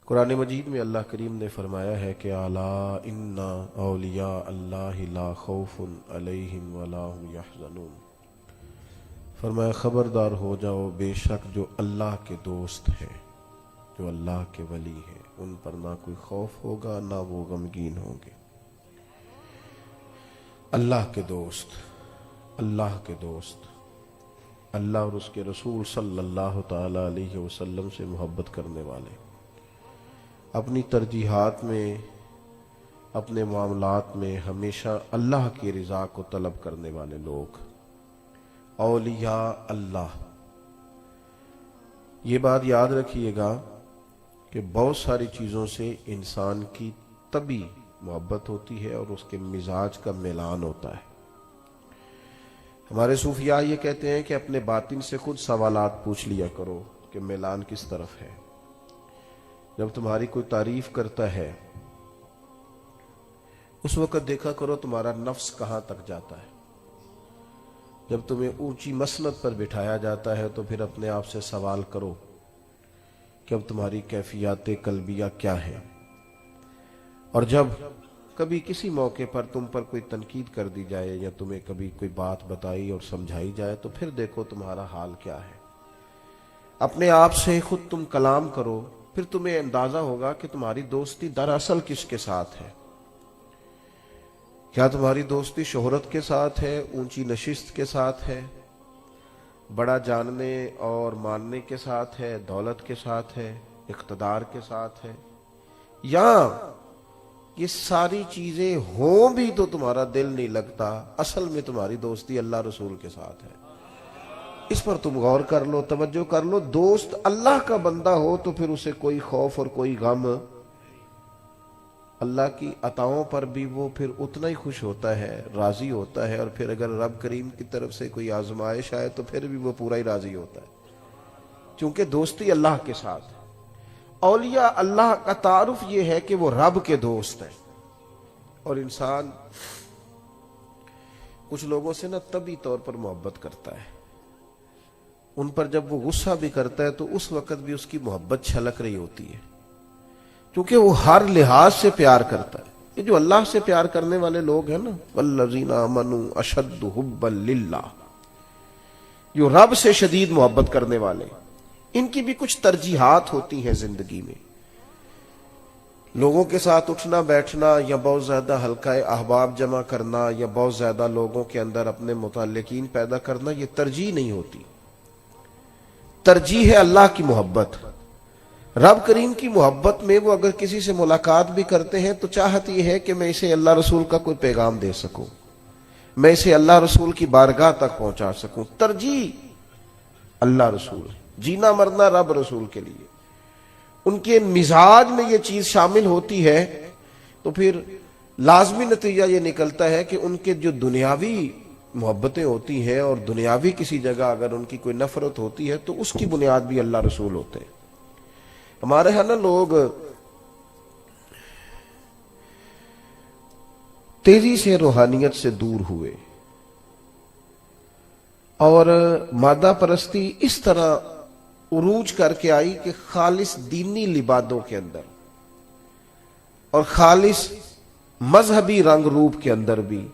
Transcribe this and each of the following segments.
قرآن مجید میں اللہ کریم نے فرمایا ہے کہ الا ان اولیاء اللہ لا خوف علیہم ولا هم یحزنون، فرمایا خبردار ہو جاؤ، بے شک جو اللہ کے دوست ہیں، جو اللہ کے ولی ہیں، ان پر نہ کوئی خوف ہوگا نہ وہ غمگین ہوں گے۔ اللہ کے دوست، اللہ کے دوست، اللہ اور اس کے رسول صلی اللہ تعالی علیہ وسلم سے محبت کرنے والے، اپنی ترجیحات میں، اپنے معاملات میں ہمیشہ اللہ کی رضا کو طلب کرنے والے لوگ، اولیاء اللہ۔ یہ بات یاد رکھیے گا کہ بہت ساری چیزوں سے انسان کی طبی محبت ہوتی ہے اور اس کے مزاج کا میلان ہوتا ہے۔ ہمارے صوفیاء یہ کہتے ہیں کہ اپنے باطن سے خود سوالات پوچھ لیا کرو کہ میلان کس طرف ہے۔ جب تمہاری کوئی تعریف کرتا ہے اس وقت دیکھا کرو تمہارا نفس کہاں تک جاتا ہے۔ جب تمہیں اونچی مسند پر بٹھایا جاتا ہے تو پھر اپنے آپ سے سوال کرو کہ اب تمہاری کیفیات قلبیہ کیا ہیں، اور جب کبھی کسی موقع پر تم پر کوئی تنقید کر دی جائے یا تمہیں کبھی کوئی بات بتائی اور سمجھائی جائے تو پھر دیکھو تمہارا حال کیا ہے۔ اپنے آپ سے خود تم کلام کرو، پھر تمہیں اندازہ ہوگا کہ تمہاری دوستی دراصل کس کے ساتھ ہے۔ کیا تمہاری دوستی شہرت کے ساتھ ہے، اونچی نشست کے ساتھ ہے، بڑا جاننے اور ماننے کے ساتھ ہے، دولت کے ساتھ ہے، اقتدار کے ساتھ ہے، یا یہ ساری چیزیں ہوں بھی تو تمہارا دل نہیں لگتا، اصل میں تمہاری دوستی اللہ رسول کے ساتھ ہے؟ اس پر تم غور کر لو، توجہ کر لو۔ دوست اللہ کا بندہ ہو تو پھر اسے کوئی خوف اور کوئی غم، اللہ کی عطاؤں پر بھی وہ پھر اتنا ہی خوش ہوتا ہے، راضی ہوتا ہے، اور پھر اگر رب کریم کی طرف سے کوئی آزمائش آئے تو پھر بھی وہ پورا ہی راضی ہوتا ہے، چونکہ دوستی اللہ کے ساتھ ہے۔ اولیاء اللہ کا تعارف یہ ہے کہ وہ رب کے دوست ہیں، اور انسان کچھ لوگوں سے نا طبی طور پر محبت کرتا ہے، ان پر جب وہ غصہ بھی کرتا ہے تو اس وقت بھی اس کی محبت چھلک رہی ہوتی ہے، کیونکہ وہ ہر لحاظ سے پیار کرتا ہے۔ یہ جو اللہ سے پیار کرنے والے لوگ ہیں نا، والذین آمنوا اشد حبا للہ، جو رب سے شدید محبت کرنے والے، ان کی بھی کچھ ترجیحات ہوتی ہیں زندگی میں۔ لوگوں کے ساتھ اٹھنا بیٹھنا، یا بہت زیادہ حلقہ احباب جمع کرنا، یا بہت زیادہ لوگوں کے اندر اپنے متعلقین پیدا کرنا، یہ ترجیح نہیں ہوتی۔ ترجیح ہے اللہ کی محبت۔ رب کریم کی محبت میں وہ اگر کسی سے ملاقات بھی کرتے ہیں تو چاہت یہ ہے کہ میں اسے اللہ رسول کا کوئی پیغام دے سکوں، میں اسے اللہ رسول کی بارگاہ تک پہنچا سکوں۔ ترجیح اللہ رسول، جینا مرنا رب رسول کے لیے۔ ان کے مزاج میں یہ چیز شامل ہوتی ہے تو پھر لازمی نتیجہ یہ نکلتا ہے کہ ان کے جو دنیاوی محبتیں ہوتی ہیں اور دنیاوی کسی جگہ اگر ان کی کوئی نفرت ہوتی ہے تو اس کی بنیاد بھی اللہ رسول ہوتے ہیں۔ ہمارے ہاں نا لوگ تیزی سے روحانیت سے دور ہوئے، اور مادہ پرستی اس طرح عروج کر کے آئی کہ خالص دینی لبادوں کے اندر اور خالص مذہبی رنگ روپ کے اندر بھی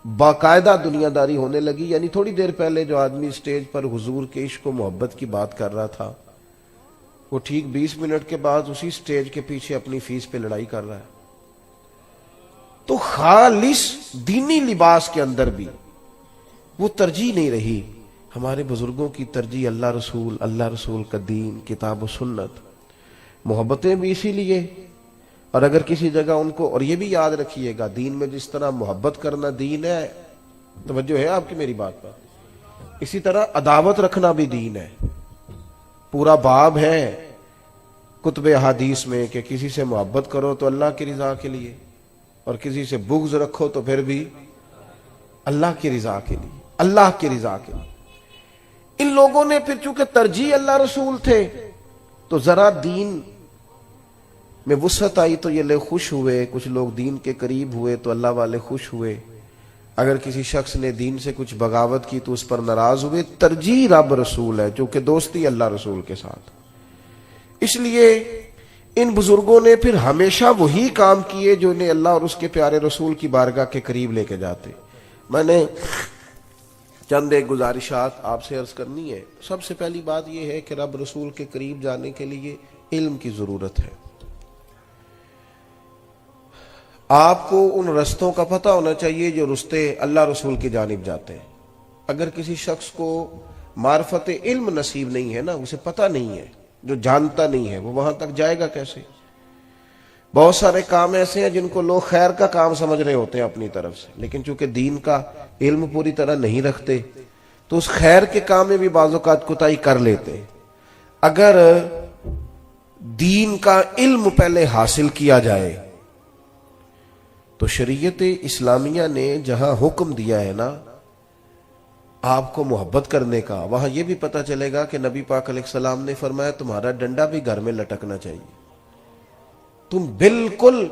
باقاعدہ دنیا داری ہونے لگی۔ یعنی تھوڑی دیر پہلے جو آدمی سٹیج پر حضور کے عشق و محبت کی بات کر رہا تھا، وہ ٹھیک 20 منٹ کے بعد اسی سٹیج کے پیچھے اپنی فیس پہ لڑائی کر رہا ہے۔ تو خالص دینی لباس کے اندر بھی وہ ترجیح نہیں رہی۔ ہمارے بزرگوں کی ترجیح اللہ رسول کا دین، کتاب و سنت، محبتیں بھی اسی لیے۔ اور اگر کسی جگہ ان کو، اور یہ بھی یاد رکھیے گا، دین میں جس طرح محبت کرنا دین ہے، توجہ ہے آپ کی میری بات پر، اسی طرح عداوت رکھنا بھی دین ہے۔ پورا باب ہے کتب احادیث میں کہ کسی سے محبت کرو تو اللہ کی رضا کے لیے، اور کسی سے بغض رکھو تو پھر بھی اللہ کی رضا کے لیے، اللہ کی رضا کے لیے۔ ان لوگوں نے پھر چونکہ ترجیح اللہ رسول تھے تو ذرا دین میں وسعت آئی تو یہ لوگ خوش ہوئے، کچھ لوگ دین کے قریب ہوئے تو اللہ والے خوش ہوئے۔ اگر کسی شخص نے دین سے کچھ بغاوت کی تو اس پر ناراض ہوئے۔ ترجیح رب رسول ہے، جو کہ دوستی اللہ رسول کے ساتھ۔ اس لیے ان بزرگوں نے پھر ہمیشہ وہی کام کیے جو انہیں اللہ اور اس کے پیارے رسول کی بارگاہ کے قریب لے کے جاتے. میں نے چند ایک گزارشات آپ سے عرض کرنی ہے. سب سے پہلی بات یہ ہے کہ رب رسول کے قریب جانے کے لیے علم کی ضرورت ہے. آپ کو ان رستوں کا پتہ ہونا چاہیے جو رستے اللہ رسول کی جانب جاتے ہیں. اگر کسی شخص کو معرفت علم نصیب نہیں ہے نا، اسے پتہ نہیں ہے، جو جانتا نہیں ہے، وہ وہاں تک جائے گا کیسے؟ بہت سارے کام ایسے ہیں جن کو لوگ خیر کا کام سمجھ رہے ہوتے ہیں اپنی طرف سے، لیکن چونکہ دین کا علم پوری طرح نہیں رکھتے تو اس خیر کے کام میں بھی بعض اوقات کوتاہی کر لیتے ہیں. اگر دین کا علم پہلے حاصل کیا جائے تو شریعت اسلامیہ نے جہاں حکم دیا ہے نا آپ کو محبت کرنے کا، وہاں یہ بھی پتہ چلے گا کہ نبی پاک علیہ السلام نے فرمایا تمہارا ڈنڈا بھی گھر میں لٹکنا چاہیے. تم بالکل،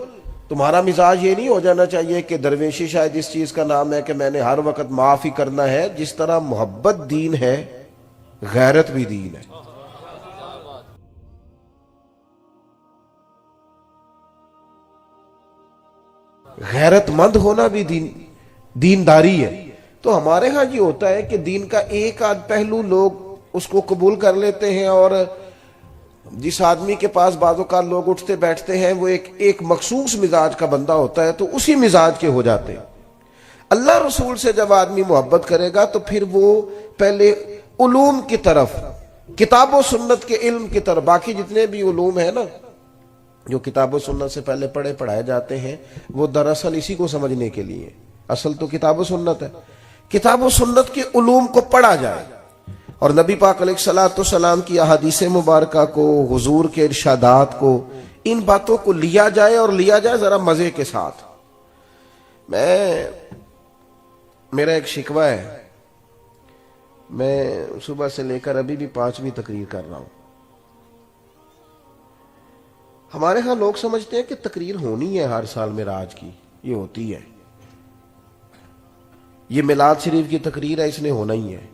تمہارا مزاج یہ نہیں ہو جانا چاہیے کہ درویشی شاید اس چیز کا نام ہے کہ میں نے ہر وقت معاف ہی کرنا ہے. جس طرح محبت دین ہے، غیرت بھی دین ہے. غیرت مند ہونا بھی دینداری ہے. تو ہمارے ہاں یہ ہوتا ہے کہ دین کا ایک آدھ پہلو لوگ اس کو قبول کر لیتے ہیں، اور جس آدمی کے پاس بعض اوقات لوگ اٹھتے بیٹھتے ہیں وہ ایک مخصوص مزاج کا بندہ ہوتا ہے تو اسی مزاج کے ہو جاتے ہیں. اللہ رسول سے جب آدمی محبت کرے گا تو پھر وہ پہلے علوم کی طرف، کتاب و سنت کے علم کی طرف، باقی جتنے بھی علوم ہیں نا جو کتاب و سنت سے پہلے پڑھائے جاتے ہیں وہ دراصل اسی کو سمجھنے کے لیے، اصل تو کتاب و سنت ہے. کتاب و سنت کے علوم کو پڑھا جائے اور نبی پاک علیہ الصلوۃ والسلام کی احادیث مبارکہ کو، حضور کے ارشادات کو، ان باتوں کو لیا جائے، اور لیا جائے ذرا مزے کے ساتھ. میرا ایک شکوہ ہے، میں صبح سے لے کر ابھی بھی 5ویں تقریر کر رہا ہوں. ہمارے ہاں لوگ سمجھتے ہیں کہ تقریر ہونی ہے ہر سال معراج کی، یہ ہوتی ہے. یہ میلاد شریف کی تقریر ہے، اس نے ہونا ہی ہے.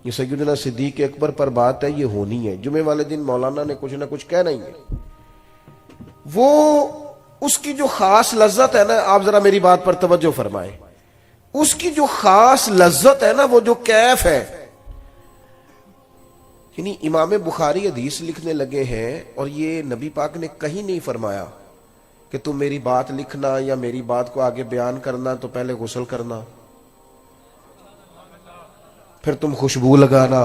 یہ سیدنا صدیق اکبر پر بات ہے، یہ ہونی ہے. جمعے والے دن مولانا نے کچھ نہ کچھ کہنا ہی ہے. وہ اس کی جو خاص لذت ہے نا، آپ ذرا میری بات پر توجہ فرمائیں، اس کی جو خاص لذت ہے نا، وہ جو کیف ہے، یعنی امام بخاری حدیث لکھنے لگے ہیں اور یہ نبی پاک نے کہیں نہیں فرمایا کہ تم میری بات لکھنا یا میری بات کو آگے بیان کرنا تو پہلے غسل کرنا، پھر تم خوشبو لگانا،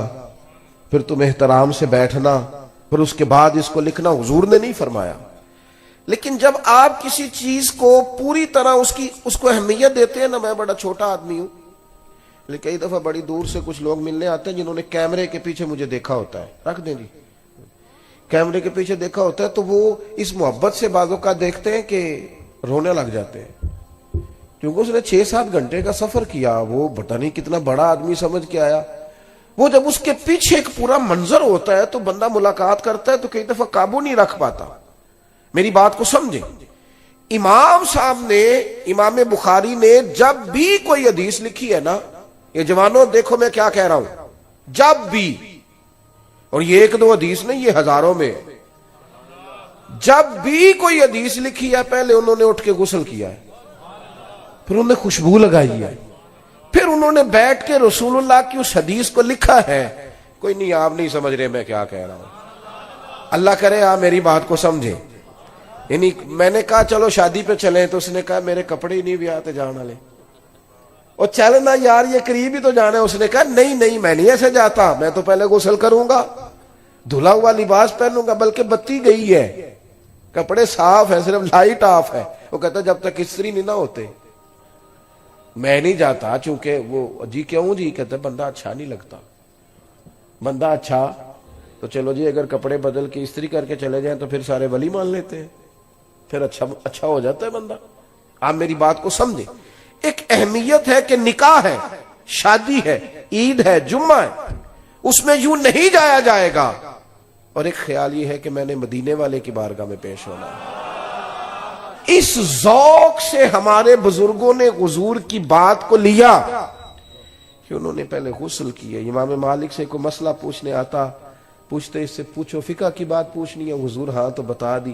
پھر تم احترام سے بیٹھنا، پھر اس کے بعد اس کو لکھنا. حضور نے نہیں فرمایا. لیکن جب آپ کسی چیز کو پوری طرح اس کو اہمیت دیتے ہیں نا، میں بڑا چھوٹا آدمی ہوں لیکن کئی دفعہ بڑی دور سے کچھ لوگ ملنے آتے ہیں جنہوں نے کیمرے کے پیچھے مجھے دیکھا ہوتا ہے، رکھ دیں جی، کیمرے کے پیچھے دیکھا ہوتا ہے تو وہ اس محبت سے بعضوں کا دیکھتے ہیں کہ رونے لگ جاتے ہیں، کیونکہ اس نے 6-7 گھنٹے کا سفر کیا، وہ پتہ نہیں کتنا بڑا آدمی سمجھ کے آیا. وہ جب اس کے پیچھے ایک پورا منظر ہوتا ہے تو بندہ ملاقات کرتا ہے تو کئی دفعہ قابو نہیں رکھ پاتا. میری بات کو سمجھیں. امام صاحب نے، امام بخاری نے جب بھی کوئی حدیث لکھی ہے نا، یہ جوانوں دیکھو میں کیا کہہ رہا ہوں، جب بھی، اور یہ 1-2 حدیث نہیں، یہ ہزاروں میں، جب بھی کوئی حدیث لکھی ہے پہلے انہوں نے اٹھ کے غسل کیا ہے، پھر انہوں نے خوشبو لگائی ہے، پھر انہوں نے بیٹھ کے رسول اللہ کی اس حدیث کو لکھا ہے. کوئی نہیں، آپ نہیں سمجھ رہے میں کیا کہہ رہا ہوں، اللہ کرے آپ میری بات کو سمجھیں. یعنی میں نے کہا چلو شادی پہ چلیں تو اس نے کہا میرے کپڑے ہی نہیں بھی آتے جانے والے، اور چلنا یار یہ قریب ہی تو جانا ہے. اس نے کہا نہیں میں نہیں ایسے جاتا، میں تو پہلے غسل کروں گا، دھلا ہوا لباس پہنوں گا، بلکہ بتی گئی ہے، کپڑے صاف ہے، صرف لائٹ آف ہے. وہ کہتا جب تک استری نہیں نہ ہوتے میں نہیں جاتا. چونکہ وہ جی کیوں جی، کہتا بندہ اچھا نہیں لگتا. بندہ اچھا تو چلو جی، اگر کپڑے بدل کے استری کر کے چلے جائیں تو پھر سارے ولی مان لیتے ہیں، پھر اچھا ہو جاتا ہے بندہ. آپ میری بات کو سمجھیں. ایک اہمیت ہے کہ نکاح ہے، شادی ہے، عید ہے، جمعہ ہے، اس میں یوں نہیں جایا جائے گا. اور ایک خیال یہ ہے کہ میں نے مدینے والے کی بارگاہ میں پیش ہونا ہے. اس ذوق سے ہمارے بزرگوں نے حضور کی بات کو لیا کہ انہوں نے پہلے غسل کیا. امام مالک سے کوئی مسئلہ پوچھنے آتا، پوچھتے اس سے پوچھو فقہ کی بات پوچھنی ہے، حضور ہاں تو بتا دی.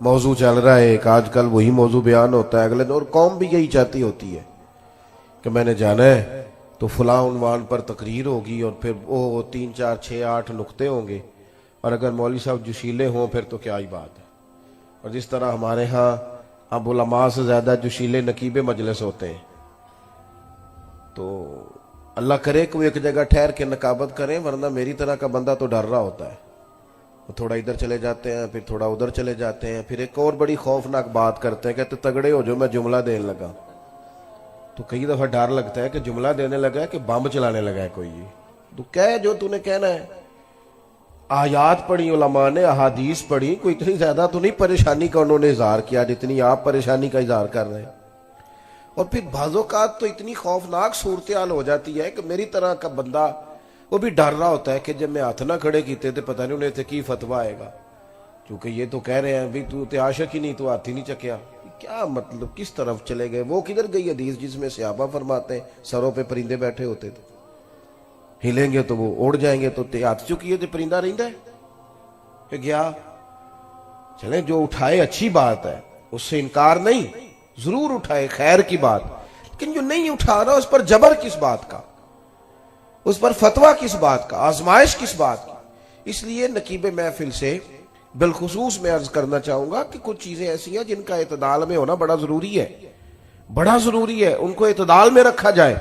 موضوع چل رہا ہے ایک، آج کل وہی موضوع بیان ہوتا ہے اگلے دن، اور قوم بھی یہی چاہتی ہوتی ہے کہ میں نے جانا ہے تو فلاں عنوان پر تقریر ہوگی، اور پھر وہ 3 4 6 8 نقطے ہوں گے، اور اگر مولوی صاحب جوشیلے ہوں پھر تو کیا ہی بات ہے۔ اور جس طرح ہمارے ہاں اب علماء سے زیادہ جوشیلے نقیب مجلس ہوتے ہیں، تو اللہ کرے کہ وہ ایک جگہ ٹھہر کے نقابت کریں، ورنہ میری طرح کا بندہ تو ڈر رہا ہوتا ہے، وہ تھوڑا ادھر چلے جاتے ہیں پھر تھوڑا ادھر چلے جاتے ہیں، پھر ایک اور بڑی خوفناک بات کرتے ہیں، کہتے تگڑے ہو جو میں جملہ دینے لگا، تو کئی دفعہ ڈر لگتا ہے کہ جملہ دینے لگا ہے کہ بم چلانے لگا ہے کوئی، تو کہہ جو تو نے کہنا ہے۔ آیات پڑھی علماء نے، احادیث پڑھی، کوئی اتنی زیادہ تو نہیں پریشانی کا انہوں نے اظہار کیا جتنی آپ پریشانی کا اظہار کر رہے ہیں۔ اور پھر بعض اوقات تو اتنی خوفناک صورتحال ہو جاتی ہے کہ میری طرح کا بندہ وہ بھی ڈر رہا ہوتا ہے کہ جب میں ہاتھ نہ کھڑے کیتے تھے پتہ نہیں انہیں تھے کی فتویٰ آئے گا، کیونکہ یہ تو کہہ رہے ہیں بھی تو تے عاشق ہی نہیں، تو ہاتھ ہی نہیں چکیا، کیا مطلب کس طرف چلے گئے؟ وہ کدھر گئی حدیث جس میں صحابہ فرماتے ہیں سروں پہ پرندے بیٹھے ہوتے تھے، ہلیں گے تو وہ اڑ جائیں گے، تو تے ہاتھ چکیے تو پرندہ رہندا ہے کہ گیا۔ چلیں جو اٹھائے اچھی بات ہے، اس سے انکار نہیں، ضرور اٹھائے، خیر کی بات، لیکن جو نہیں اٹھا رہا اس پر جبر کس بات کا، اس پر فتویٰ کس بات کا، آزمائش کس بات کی؟ اس لیے نقیب محفل سے بالخصوص میں عرض کرنا چاہوں گا کہ کچھ چیزیں ایسی ہیں جن کا اعتدال میں ہونا بڑا ضروری ہے، بڑا ضروری ہے، ان کو اعتدال میں رکھا جائے۔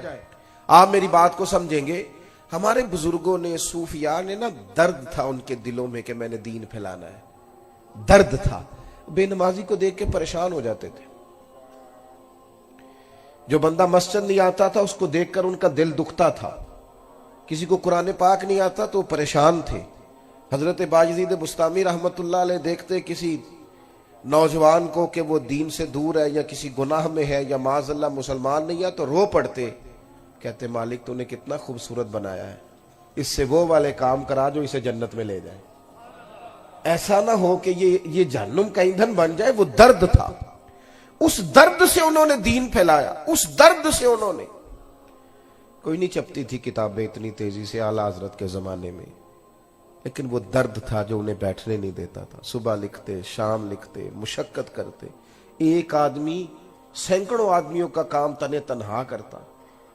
آپ میری بات کو سمجھیں گے، ہمارے بزرگوں نے، صوفیاء نے نا، درد تھا ان کے دلوں میں کہ میں نے دین پھیلانا ہے، درد تھا، بے نمازی کو دیکھ کے پریشان ہو جاتے تھے، جو بندہ مسجد نہیں آتا تھا اس کو دیکھ کر ان کا دل دکھتا تھا، کسی کو قرآن پاک نہیں آتا تو پریشان تھے۔ حضرت باجزید بستامی رحمت اللہ علیہ دیکھتے کسی نوجوان کو کہ وہ دین سے دور ہے یا کسی گناہ میں ہے یا معاذ اللہ مسلمان نہیں ہے تو رو پڑتے، کہتے مالک تو نے کتنا خوبصورت بنایا ہے، اس سے وہ والے کام کرا جو اسے جنت میں لے جائے، ایسا نہ ہو کہ یہ جہنم کا ایندھن بن جائے۔ وہ درد تھا، اس درد سے انہوں نے دین پھیلایا، اس درد سے انہوں نے، کوئی نہیں چپتی تھی کتابیں اتنی تیزی سے اعلیٰ حضرت کے زمانے میں، لیکن وہ درد تھا جو انہیں بیٹھنے نہیں دیتا تھا، صبح لکھتے، شام لکھتے، مشقت کرتے، ایک آدمی سینکڑوں آدمیوں کا کام تنے تنہا کرتا،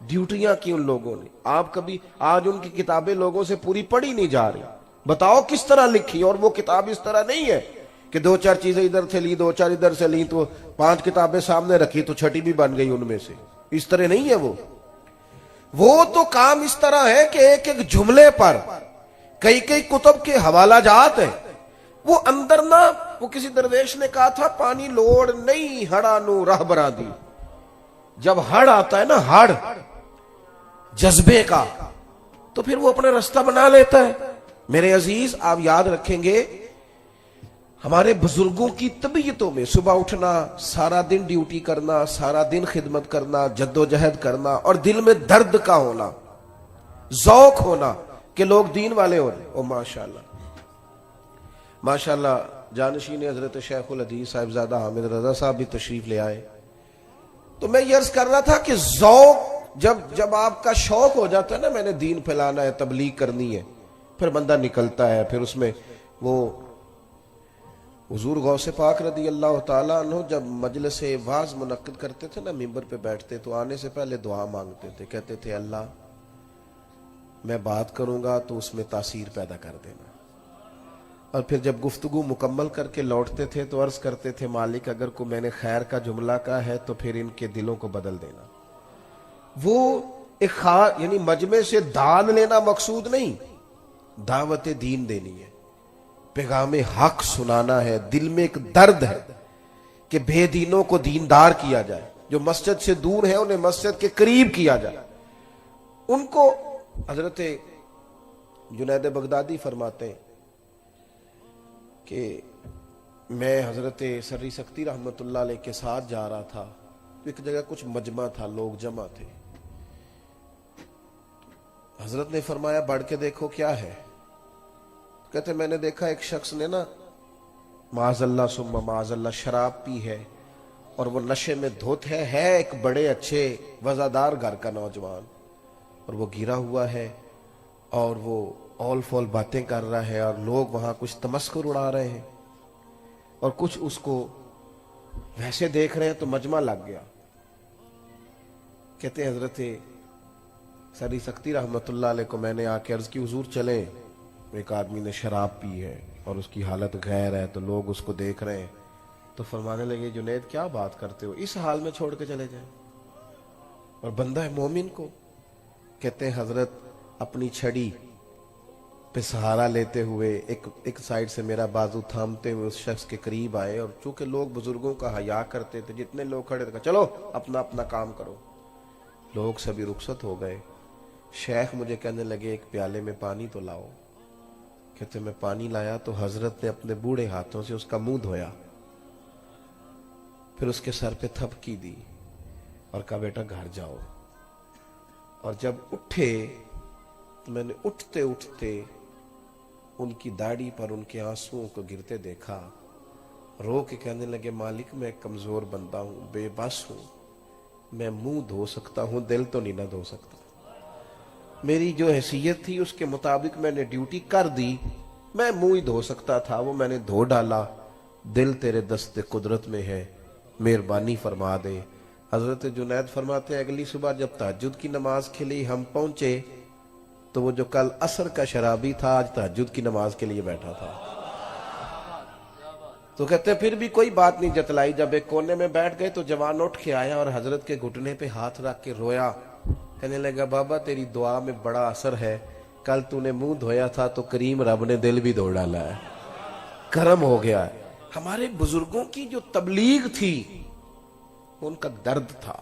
ڈیوٹیاں کی ان لوگوں نے۔ آپ کبھی آج ان کی کتابیں لوگوں سے پوری پڑھی نہیں جا رہی، بتاؤ کس طرح لکھی؟ اور وہ کتاب اس طرح نہیں ہے کہ 2 4 چیزیں ادھر سے لی، 2 4 ادھر سے لی، تو 5 کتابیں سامنے رکھی تو چھٹی بھی بن گئی ان میں سے، اس طرح نہیں ہے۔ وہ تو کام اس طرح ہے کہ ایک ایک جملے پر کئی کئی کتب کے حوالہ جات ہیں، وہ اندر نہ، وہ کسی درویش نے کہا تھا پانی لوڑ نہیں ہڑا نو راہ برا دی، جب ہڑ آتا ہے نا، ہڑ جذبے کا، تو پھر وہ اپنا رستہ بنا لیتا ہے۔ میرے عزیز آپ یاد رکھیں گے ہمارے بزرگوں کی طبیعتوں میں صبح اٹھنا، سارا دن ڈیوٹی کرنا، سارا دن خدمت کرنا، جد و جہد کرنا، اور دل میں درد کا ہونا، ذوق ہونا کہ لوگ دین والے ہو رہے۔ او ماشاءاللہ ماشاءاللہ، جانشین حضرت شیخ الحدیث صاحبزادہ حامد رضا صاحب بھی تشریف لے آئے، تو میں یہ عرض کر رہا تھا کہ ذوق، جب آپ کا شوق ہو جاتا ہے نا، میں نے دین پھیلانا ہے، تبلیغ کرنی ہے، پھر بندہ نکلتا ہے، پھر اس میں وہ حضور غوث پاک رضی اللہ تعالیٰ عنہ جب مجلس وعظ منعقد کرتے تھے نا، ممبر پہ بیٹھتے تو آنے سے پہلے دعا مانگتے تھے، کہتے تھے اللہ میں بات کروں گا تو اس میں تاثیر پیدا کر دینا، اور پھر جب گفتگو مکمل کر کے لوٹتے تھے تو عرض کرتے تھے مالک اگر کو میں نے خیر کا جملہ کہا ہے تو پھر ان کے دلوں کو بدل دینا۔ وہ ایک یعنی مجمع سے دان لینا مقصود نہیں، دعوت دین دینی ہے، پیغام حق سنانا ہے، دل میں ایک درد ہے کہ بے دینوں کو دیندار کیا جائے، جو مسجد سے دور ہیں انہیں مسجد کے قریب کیا جائے۔ ان کو حضرت جنید بغدادی فرماتے ہیں کہ میں حضرت سری سکتی رحمت اللہ علیہ کے ساتھ جا رہا تھا، ایک جگہ کچھ مجمع تھا، لوگ جمع تھے، حضرت نے فرمایا بڑھ کے دیکھو کیا ہے؟ کہتے میں نے دیکھا ایک شخص نے نا معاذ اللہ ثم معاذ اللہ شراب پی ہے اور وہ نشے میں دھت ہے ایک بڑے اچھے وزادار گھر کا نوجوان، اور وہ گرا ہوا ہے اور وہ اول فول باتیں کر رہا ہے اور لوگ وہاں کچھ تمسخر اڑا رہے ہیں۔ اور کچھ اس کو ویسے دیکھ رہے ہیں تو مجمع لگ گیا. کہتے ہیں حضرت سری سکتی رحمت اللہ علیہ کو میں نے آ کے عرض کی حضور چلیں, ایک آدمی نے شراب پی ہے اور اس کی حالت غیر ہے تو لوگ اس کو دیکھ رہے ہیں. تو فرمانے لگے جنید کیا بات کرتے ہو, اس حال میں چھوڑ کے چلے جائیں, اور بندہ ہے مومن کو. کہتے ہیں حضرت اپنی چھڑی پہ سہارا لیتے ہوئے ایک سائیڈ سے میرا بازو تھامتے ہوئے اس شخص کے قریب آئے, اور چونکہ لوگ بزرگوں کا حیا کرتے تھے, جتنے لوگ کھڑے تھے چلو اپنا اپنا کام کرو. لوگ سبھی رخصت ہو گئے. شیخ مجھے کہنے لگے ایک پیالے میں پانی تو لاؤ. کہتے میں پانی لایا تو حضرت نے اپنے بوڑھے ہاتھوں سے اس کا منہ دھویا, پھر اس کے سر پہ تھپکی دی اور کہا بیٹا گھر جاؤ. اور جب اٹھے تو میں نے اٹھتے اٹھتے ان کی داڑھی پر ان کے آنسوؤں کو گرتے دیکھا. رو کے کہنے لگے مالک میں کمزور بندہ ہوں, بے بس ہوں, میں منہ دھو سکتا ہوں, دل تو نہیں نہ دھو سکتا. میری جو حیثیت تھی اس کے مطابق میں نے ڈیوٹی کر دی, میں منہ ہی دھو سکتا تھا, وہ میں نے دھو ڈالا. دل تیرے دست قدرت میں ہے, مہربانی فرما دے. حضرت جنید فرماتے ہیں اگلی صبح جب تہجد کی نماز کھلی ہم پہنچے تو وہ جو کل عصر کا شرابی تھا آج تہجد کی نماز کے لیے بیٹھا تھا. تو کہتے ہیں پھر بھی کوئی بات نہیں جتلائی. جب ایک کونے میں بیٹھ گئے تو جوان اٹھ کے آیا اور حضرت کے گھٹنے پہ ہاتھ رکھ کے رویا. کہنے لگا بابا تیری دعا میں بڑا اثر ہے, کل تو نے منہ دھویا تھا تو کریم رب نے دل بھی دھو ڈالا ہے, کرم ہو گیا ہے. ہمارے بزرگوں کی جو تبلیغ تھی ان کا درد تھا,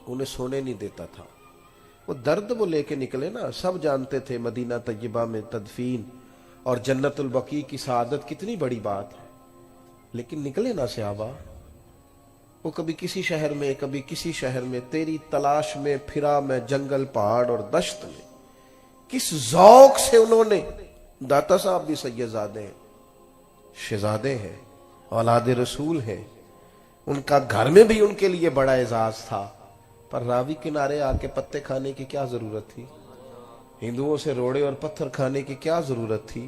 انہیں سونے نہیں دیتا تھا. وہ درد وہ لے کے نکلے نا. سب جانتے تھے مدینہ طیبہ میں تدفین اور جنت البقیع کی سعادت کتنی بڑی بات ہے, لیکن نکلے نا صحابہ. وہ کبھی کسی شہر میں کبھی کسی شہر میں, تیری تلاش میں پھرا میں جنگل پہاڑ اور دشت میں. کس ذوق سے انہوں نے, داتا صاحب بھی سیدزادے ہیں, شہزادے ہیں, اولاد رسول ہیں, ان کا گھر میں بھی ان کے لیے بڑا اعزاز تھا, پر راوی کنارے آ کے پتے کھانے کی کیا ضرورت تھی, ہندوؤں سے روڑے اور پتھر کھانے کی کیا ضرورت تھی.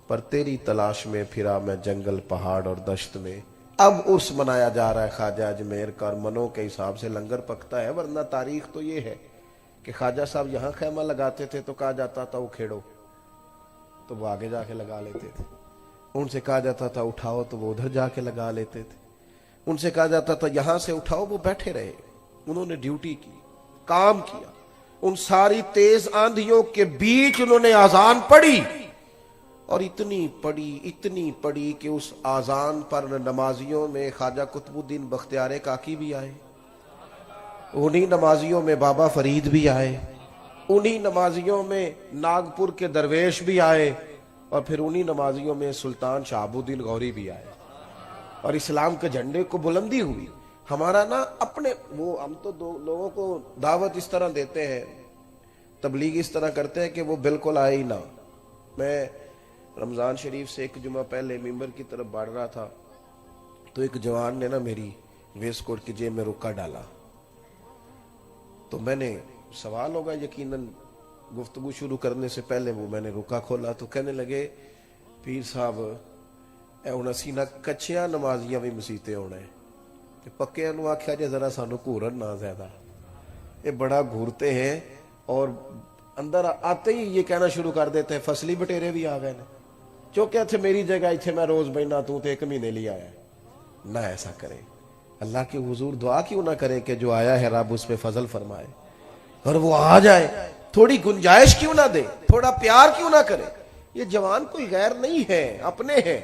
پر تیری تلاش میں پھرا میں جنگل پہاڑ اور دشت میں. اب عرس منایا جا رہا ہے خواجہ اجمیر کا, اور منوں کے حساب سے لنگر پکتا ہے, ورنہ تاریخ تو یہ ہے کہ خواجہ صاحب یہاں خیمہ لگاتے تھے تو کہا جاتا تھا وہ کھیڑو, تو وہ آگے جا کے لگا لیتے تھے. ان سے کہا جاتا تھا اٹھاؤ تو وہ ادھر جا کے لگا لیتے تھے. ان سے کہا جاتا تھا یہاں سے اٹھاؤ, وہ بیٹھے رہے. انہوں نے ڈیوٹی کی, کام کیا. ان ساری تیز آندھیوں کے بیچ انہوں نے اذان پڑھی, اور اتنی پڑھی کہ اس اذان پر نمازیوں میں خواجہ قطب الدین بختیار کاکی بھی آئے, انہی نمازیوں میں بابا فرید بھی آئے, انہی نمازیوں میں ناگپور کے درویش بھی آئے, اور پھر انہی نمازیوں میں سلطان شہاب الدین غوری بھی آئے, اور اسلام کے جھنڈے کو بلندی ہوئی. ہمارا نا اپنے وہ, ہم تو لوگوں کو دعوت اس طرح دیتے ہیں, تبلیغ اس طرح کرتے ہیں کہ وہ بالکل آئے ہی نہ. میں رمضان شریف سے ایک جمعہ پہلے ممبر کی طرف بڑھ رہا تھا تو ایک جوان نے نا میری ویسٹ کوٹ کی جیب میں رکا ڈالا. تو میں نے, سوال ہوگا یقیناً گفتگو شروع کرنے سے پہلے, وہ میں نے رکا کھولا تو کہنے لگے پیر صاحب اے سی نہ کچھیاں نمازیاں بھی مسیتے ہونا ہے, پکے انہوں آکھیا جے ذرا سانو گھورن نہ زیادہ, یہ بڑا گھورتے ہیں, اور اندر آتے ہی یہ کہنا شروع کر دیتے ہیں فصلی بٹیرے بھی آ گئے, چونکہ تھے میری جگہ اتھے میں روز بہنا, تو ایک مہینے لے آیا. نہ ایسا کریں, اللہ کے حضور دعا کیوں نہ کریں کہ جو آیا ہے رب اس پہ فضل فرمائے, اور وہ آ جائے. تھوڑی گنجائش کیوں نہ دے, تھوڑا پیار کیوں نہ کرے. یہ جوان کوئی غیر نہیں ہے, اپنے ہیں.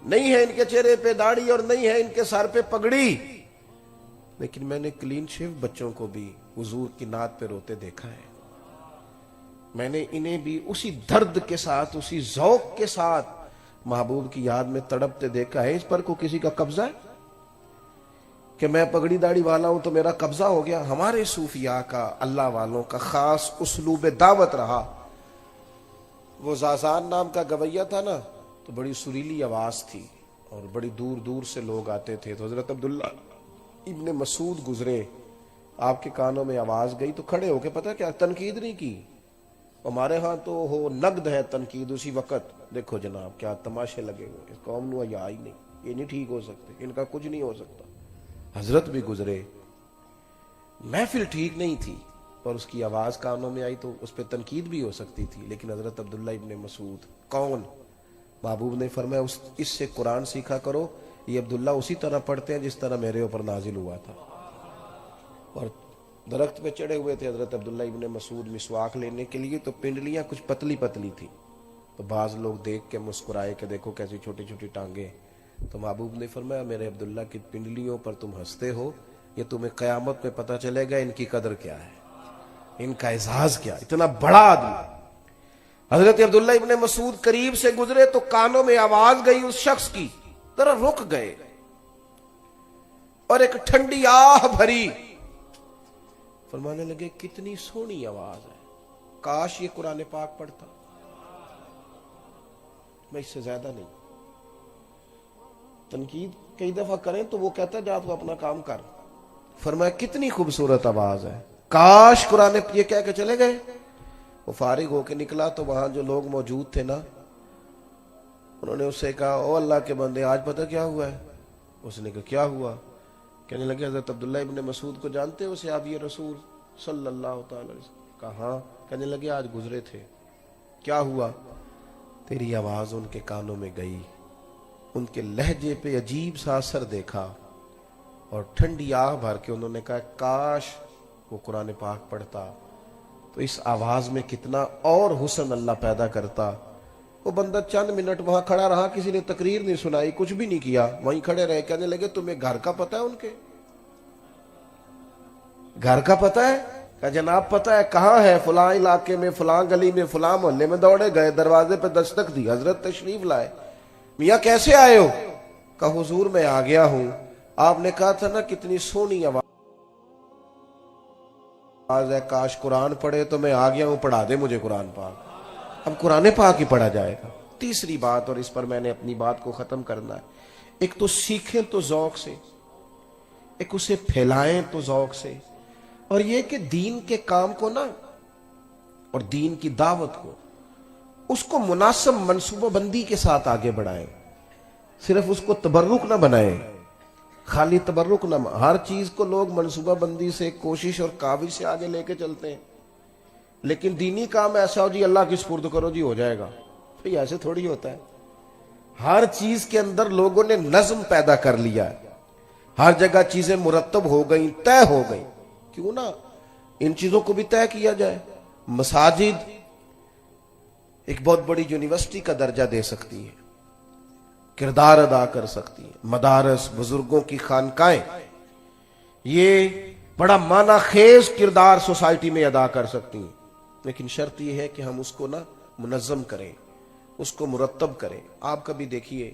نہیں ہے ان کے چہرے پہ داڑھی اور نہیں ہے ان کے سر پہ پگڑی, لیکن میں نے کلین شیو بچوں کو بھی حضور کی نعت پہ روتے دیکھا ہے. میں نے انہیں بھی اسی درد کے ساتھ, اسی ذوق کے ساتھ محبوب کی یاد میں تڑپتے دیکھا ہے. اس پر کو کسی کا قبضہ ہے کہ میں پگڑی داڑھی والا ہوں تو میرا قبضہ ہو گیا؟ ہمارے صوفیاء کا, اللہ والوں کا خاص اسلوب دعوت رہا. وہ زازان نام کا گویہ تھا نا, تو بڑی سریلی آواز تھی اور بڑی دور دور سے لوگ آتے تھے. تو حضرت عبداللہ ابن مسعود گزرے, آپ کے کانوں میں آواز گئی تو کھڑے ہو کے پتہ کیا, تنقید نہیں کی, ہمارے ہاں تو ہو نقد ہے تنقید اسی وقت، دیکھو جناب کیا تماشے لگے ہوئے، اس قوم نو یا ہی نہیں، یہ نہیں ٹھیک ہو سکتے، ان کا کچھ نہیں ہو سکتا۔ حضرت بھی گزرے، محفل ٹھیک نہیں تھی اور اس کی آواز کانوں میں آئی تو اس پہ تنقید بھی ہو سکتی تھی، لیکن حضرت عبداللہ ابن مسعود کون؟ محبوب نے فرمایا اس سے قرآن سیکھا کرو، یہ عبداللہ اسی طرح پڑھتے ہیں جس طرح میرے اوپر نازل ہوا تھا۔ اور درخت پہ چڑھے ہوئے تھے حضرت عبداللہ ابن مسعود مسواک لینے کے لیے، تو پنڈلیاں کچھ پتلی پتلی تھی، تو بعض لوگ دیکھ کے مسکرائے کہ دیکھو کیسی چھوٹی چھوٹی ٹانگیں، تو محبوب نے فرمایا میرے عبداللہ کی پنڈلیوں پر تم ہنستے ہو، یہ تمہیں قیامت میں پتہ چلے گا ان کی قدر کیا ہے، ان کا اعزاز کیا، اتنا بڑا آدمی۔ حضرت عبداللہ ابن مسعود قریب سے گزرے تو کانوں میں آواز گئی اس شخص کی، ذرا رک گئے اور ایک ٹھنڈی آہ بھری، فرمانے لگے کتنی سونی آواز ہے، کاش یہ قرآن پاک پڑھتا، میں اس سے زیادہ نہیں۔ تنقید کئی دفعہ کریں تو وہ کہتا ہے جا تو اپنا کام کر، فرمایا کتنی خوبصورت آواز ہے، کاش قرآن، یہ کہہ کے چلے گئے۔ وہ فارغ ہو کے نکلا تو وہاں جو لوگ موجود تھے نا، انہوں نے اس سے کہا او اللہ کے بندے آج پتہ کیا ہوا ہے؟ اس نے کہا کیا ہوا؟ کہنے لگے حضرت عبداللہ ابن مسعود کو جانتے ہو صحابی رسول صلی اللہ تعالی علیہ وسلم؟ کہا ہاں۔ کہنے لگے آج گزرے تھے، کیا ہوا؟ تیری آواز ان کے کانوں میں گئی، ان کے لہجے پہ عجیب سا اثر دیکھا، اور ٹھنڈی آہ بھر کے انہوں نے کہا کاش وہ قرآن پاک پڑھتا، تو اس آواز میں کتنا اور حسن اللہ پیدا کرتا۔ وہ بندہ چند منٹ وہاں کھڑا رہا، کسی نے تقریر نہیں سنائی، کچھ بھی نہیں کیا، وہیں کھڑے رہے۔ کہنے لگے تمہیں گھر کا پتہ ہے ان کے؟ گھر کا پتہ ہے؟ کہ جناب پتہ ہے، کہاں ہے؟ فلاں علاقے میں، فلاں گلی میں، فلاں محلے میں۔ دوڑے گئے، دروازے پہ دستک دی، حضرت تشریف لائے۔ میاں کیسے آئے ہو؟ کہا حضور میں آ گیا ہوں، آپ نے کہا تھا نا کتنی سونی آواز ہے، کاش قرآن پڑھے، تو میں آ گیا ہوں، پڑھا دے مجھے قرآن پاک۔ اب قرآن پاک ہی پڑھا جائے گا۔ تیسری بات، اور اس پر میں نے اپنی بات کو ختم کرنا ہے، ایک تو سیکھیں تو ذوق سے، ایک اسے پھیلائیں تو ذوق سے، اور یہ کہ دین کے کام کو نا، اور دین کی دعوت کو، اس کو مناسب منصوبہ بندی کے ساتھ آگے بڑھائیں، صرف اس کو تبرک نہ بنائیں، خالی تبرک نہ، ہر چیز کو لوگ منصوبہ بندی سے، کوشش اور کاوش سے آگے لے کے چلتے ہیں، لیکن دینی کام ایسا ہو جی اللہ کی سپرد کرو جی ہو جائے گا، بھئی ایسے تھوڑی ہوتا ہے۔ ہر چیز کے اندر لوگوں نے نظم پیدا کر لیا ہے، ہر جگہ چیزیں مرتب ہو گئیں، طے ہو گئیں، کیوں نہ ان چیزوں کو بھی طے کیا جائے۔ مساجد ایک بہت بڑی یونیورسٹی کا درجہ دے سکتی ہے، کردار ادا کر سکتی ہیں، مدارس، بزرگوں کی خانقاہیں، یہ بڑا معنی خیز کردار سوسائٹی میں ادا کر سکتی ہیں، لیکن شرط یہ ہے کہ ہم اس کو نا منظم کریں، اس کو مرتب کریں۔ آپ کبھی دیکھیے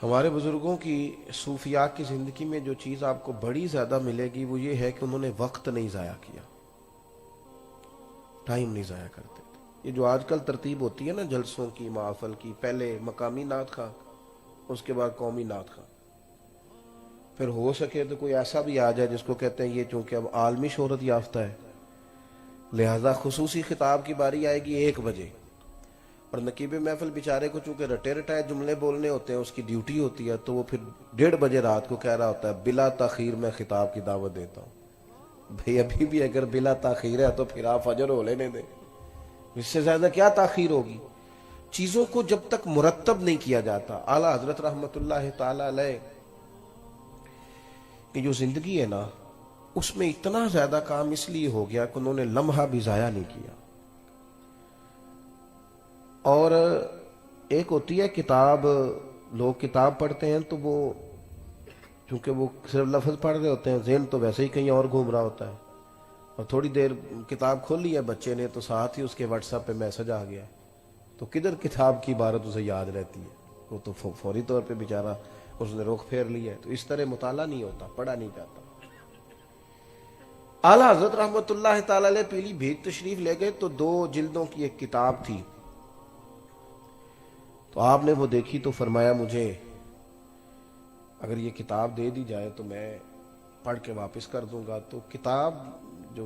ہمارے بزرگوں کی، صوفیاء کی زندگی میں جو چیز آپ کو بڑی زیادہ ملے گی وہ یہ ہے کہ انہوں نے وقت نہیں ضائع کیا، ٹائم نہیں ضائع کرتے۔ یہ جو آج کل ترتیب ہوتی ہے نا جلسوں کی، محافل کی، پہلے مقامی نعت خواں، اس کے بعد قومی نعت خواں، پھر ہو سکے تو کوئی ایسا بھی آ جائے جس کو کہتے ہیں یہ چونکہ اب عالمی شہرت یافتہ ہے لہذا خصوصی خطاب کی باری آئے گی 1 بجے، اور نقیب محفل بیچارے کو چونکہ رٹے رٹائے جملے بولنے ہوتے ہیں، اس کی ڈیوٹی ہوتی ہے، تو وہ پھر 1:30 بجے رات کو کہہ رہا ہوتا ہے بلا تاخیر میں خطاب کی دعوت دیتا ہوں۔ بھئی ابھی بھی اگر بلا تاخیر ہے تو پھر آپ فجر ہو لینے دیں، اس سے زیادہ کیا تاخیر ہوگی؟ چیزوں کو جب تک مرتب نہیں کیا جاتا۔ اعلیٰ حضرت رحمت اللہ تعالی علیہ کی جو زندگی ہے نا، اس میں اتنا زیادہ کام اس لیے ہو گیا کہ انہوں نے لمحہ بھی ضائع نہیں کیا۔ اور ایک ہوتی ہے کتاب، لوگ کتاب پڑھتے ہیں تو وہ چونکہ وہ صرف لفظ پڑھ رہے ہوتے ہیں، ذہن تو ویسے ہی کہیں اور گھوم رہا ہوتا ہے، اور تھوڑی دیر کتاب کھولی ہے بچے نے تو ساتھ ہی اس کے واٹس ایپ پہ میسج آ گیا، تو کدھر کتاب کی عبارت اسے یاد رہتی ہے، وہ تو فوری طور پہ بیچارہ اس نے رخ پھیر لیا ہے۔ تو اس طرح مطالعہ نہیں ہوتا، پڑھا نہیں جاتا۔ اعلیٰ حضرت رحمت اللہ تعالی علیہ پیلی بھیت تشریف لے گئے تو 2 جلدوں کی ایک کتاب تھی، تو آپ نے وہ دیکھی تو فرمایا مجھے اگر یہ کتاب دے دی جائے تو میں پڑھ کے واپس کر دوں گا۔ تو کتاب جو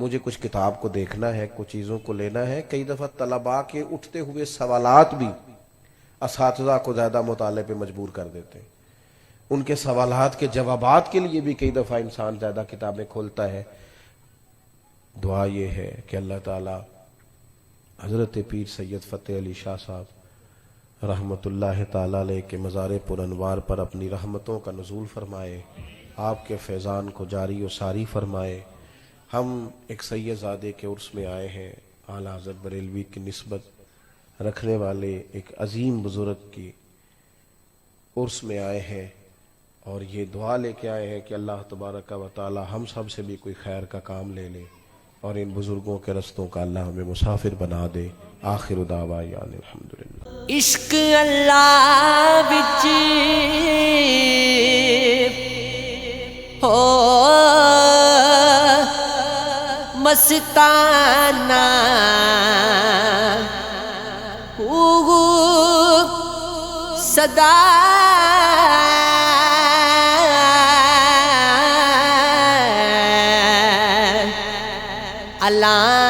مجھے کچھ کتاب کو دیکھنا ہے، کچھ چیزوں کو لینا ہے. کئی دفعہ طلباء کے اٹھتے ہوئے سوالات بھی اساتذہ کو زیادہ مطالعے پہ مجبور کر دیتے ہیں. ان کے سوالات کے جوابات کے لیے بھی کئی دفعہ انسان زیادہ کتابیں کھولتا ہے. دعا یہ ہے کہ اللہ تعالی حضرت پیر سید فتح علی شاہ صاحب رحمت اللہ تعالی علیہ کے مزار پر انوار پر اپنی رحمتوں کا نزول فرمائے، آپ کے فیضان کو جاری و ساری فرمائے. ہم ایک سید زادے کے عرس میں آئے ہیں، اعلیٰ حضرت بریلوی کی نسبت رکھنے والے ایک عظیم بزرگ کی عرس میں آئے ہیں، اور یہ دعا لے کے آئے ہیں کہ اللہ تبارک و تعالی ہم سب سے بھی کوئی خیر کا کام لے لے اور ان بزرگوں کے رستوں کا اللہ ہمیں مسافر بنا دے. آخر دعوانا الحمدللہ. عشق اللہ وچ ہو مستانہ صدا الائی